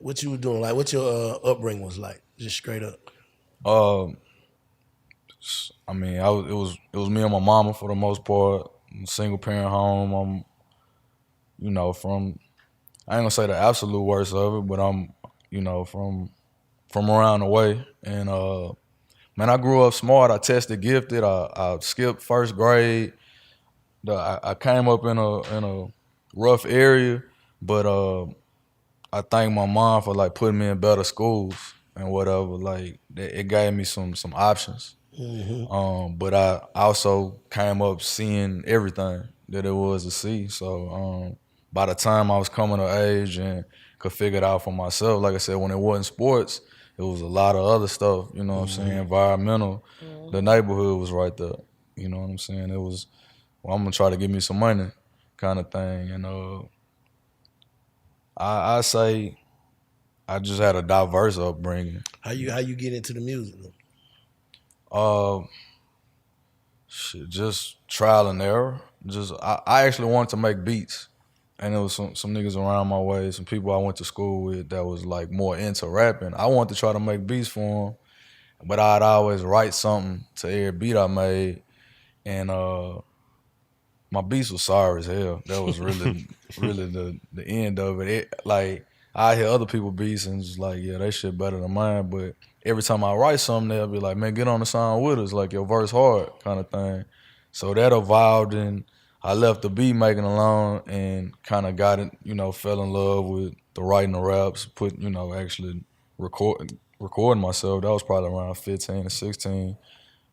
What you were doing? Like, what your upbringing was like? Just straight up. Uh, I mean, it was me and my mama for the most part. Single parent home. I'm, from I ain't gonna say the absolute worst of it, but I'm, from around the way. And man, I grew up smart. I tested gifted. I skipped first grade. I came up in a rough area, but I thank my mom for like putting me in better schools and whatever. Like it gave me some options. But I also came up seeing everything that it was to see. So by the time I was coming of age and could figure it out for myself, like I said, when it wasn't sports, it was a lot of other stuff. You know what I'm saying? Environmental. The neighborhood was right there. You know what I'm saying? It was, well, I'm gonna try to give me some money, kind of thing. And I say I just had a diverse upbringing. How you get into the music? Uh, Shit, just trial and error. Just I actually wanted to make beats, and there was some niggas around my way, some people I went to school with that was like more into rapping. I wanted to try to make beats for them, but I'd always write something to every beat I made, and my beats was sorry as hell. That was really really the end of it. Like I hear other people beats and just like, yeah, they shit better than mine. But every time I write something, they'll be like, man, get on the song with us, like your verse hard kind of thing. So that evolved, and I left the beat making alone and kind of got it, fell in love with the writing the raps, actually recording myself. That was probably around 15 or 16.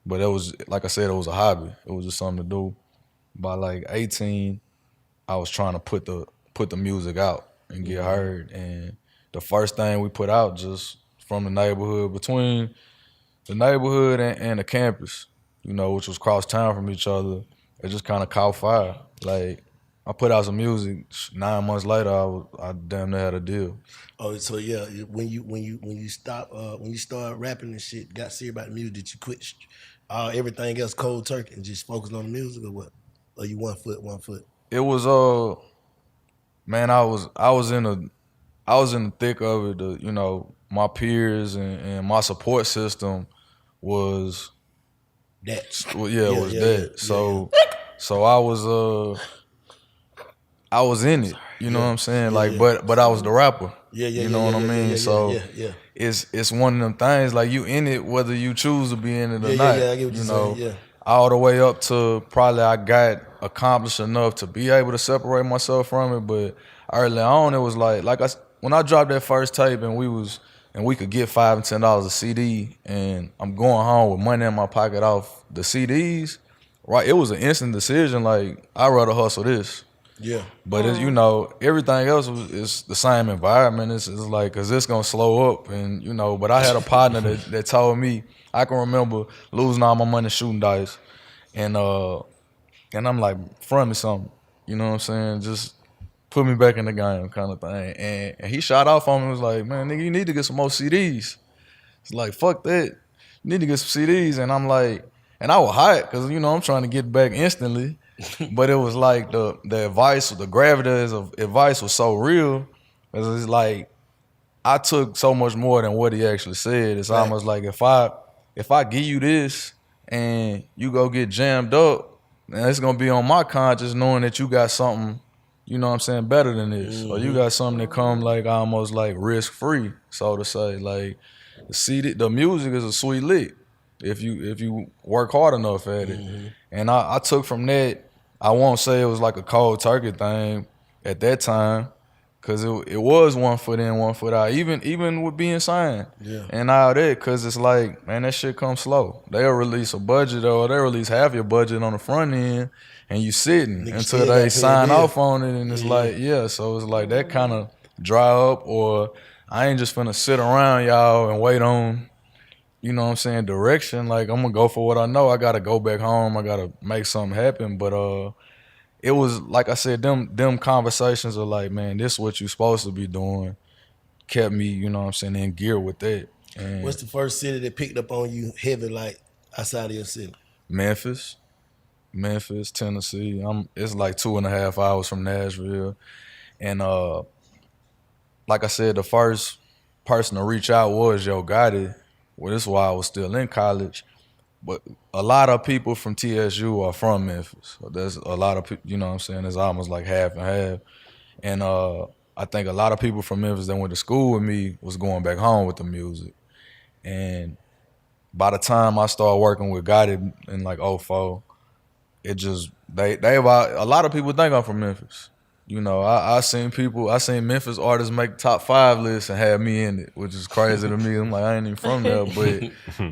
But it was, like I said, it was a hobby. It was just something to do. By like 18, I was trying to put the music out and get heard. And the first thing we put out just from the neighborhood, between the neighborhood and the campus, which was cross town from each other, it just kind of caught fire. Like I put out some music. 9 months later, I damn near had a deal. Oh, so yeah, when you start rapping and shit, got serious about the music, did you quit everything else cold turkey and just focus on the music, or what? Or you one foot? It was man, I was in the thick of it. My peers and my support system was, That. well, yeah, it Yeah, was yeah, yeah, that. yeah, So I was in it. You know yeah, what I'm saying? yeah, Like, yeah, but I was the rapper. yeah, yeah, You yeah, know yeah, what I yeah, yeah, mean? yeah, yeah, yeah, So yeah, it's one of them things, like you in it whether you choose to be in it or yeah, yeah, not. yeah. I get what you're saying. Yeah, All the way up to probably I got accomplished enough to be able to separate myself from it. But early on, it was when I dropped that first tape and we could get $5 and $10 a CD, and I'm going home with money in my pocket off the CDs. Right, it was an instant decision. Like I'd rather hustle this. yeah, But everything else is the same environment. It's like, cause it's gonna slow up, and But I had a partner that told me, I can remember losing all my money shooting dice, and and I'm like, front me something, you know what I'm saying? Just put me back in the game, kind of thing. And he shot off on me. Was like, man, nigga, you need to get some more CDs. It's like, fuck that, you need to get some CDs. And I'm like, and I was hot, cause I'm trying to get back instantly. But it was like the advice, the gravity of advice was so real. Cause it's like I took so much more than what he actually said. It's almost facts. like if I give you this and you go get jammed up, then it's gonna be on my conscience knowing that you got something, you know what I'm saying, better than this. Or you got something that come like almost like risk free, so to say. Like the music is a sweet lick if you work hard enough at it. And I took from that, I won't say it was like a cold turkey thing at that time, cause it was 1 foot in, 1 foot out, even with being signed Yeah. and all that. Cause it's like, man, that shit comes slow. They'll release a budget, or they'll release half your budget on the front end, and you sitting Nigga until still they gotta pay a sign bill. off on it, and it's Yeah, like, yeah. So it's like that kind of dry up, or I ain't just finna sit around y'all and wait on, you know what I'm saying, direction. Like I'm gonna go for what I know. I gotta go back home. I gotta make something happen. But it was like I said, them conversations are like, man, this is what you supposed to be doing. Kept me, you know what I'm saying, in gear with that. And What's the first city that picked up on you heavy, like outside of your city? Memphis, Tennessee. It's like 2.5 hours from Nashville. And like I said, the first person to reach out was Yo Gotti. Well, this is why I was still in college. But a lot of people from TSU are from Memphis. So there's a lot of people, you know what I'm saying? It's almost like half and half. And I think a lot of people from Memphis that went to school with me was going back home with the music. And by the time I started working with Gotti in like '04, it just they about a lot of people think I'm from Memphis. You know, I seen Memphis artists make top 5 lists and have me in it, which is crazy to me. I'm like, I ain't even from there,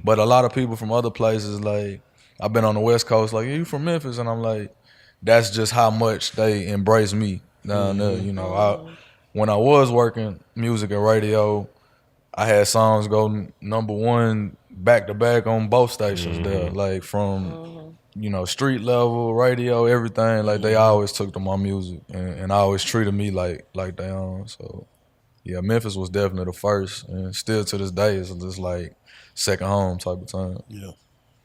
but a lot of people from other places, like I've been on the West Coast, like, yeah, you from Memphis, and I'm like, that's just how much they embrace me down there. You know, when I was working music and radio, I had songs go #1 back to back on both stations there, like from you know, street level, radio, everything. Like they always took to my music and always treated me like they own. So yeah, Memphis was definitely the first, and still to this day, it's just like second home type of time. Yeah.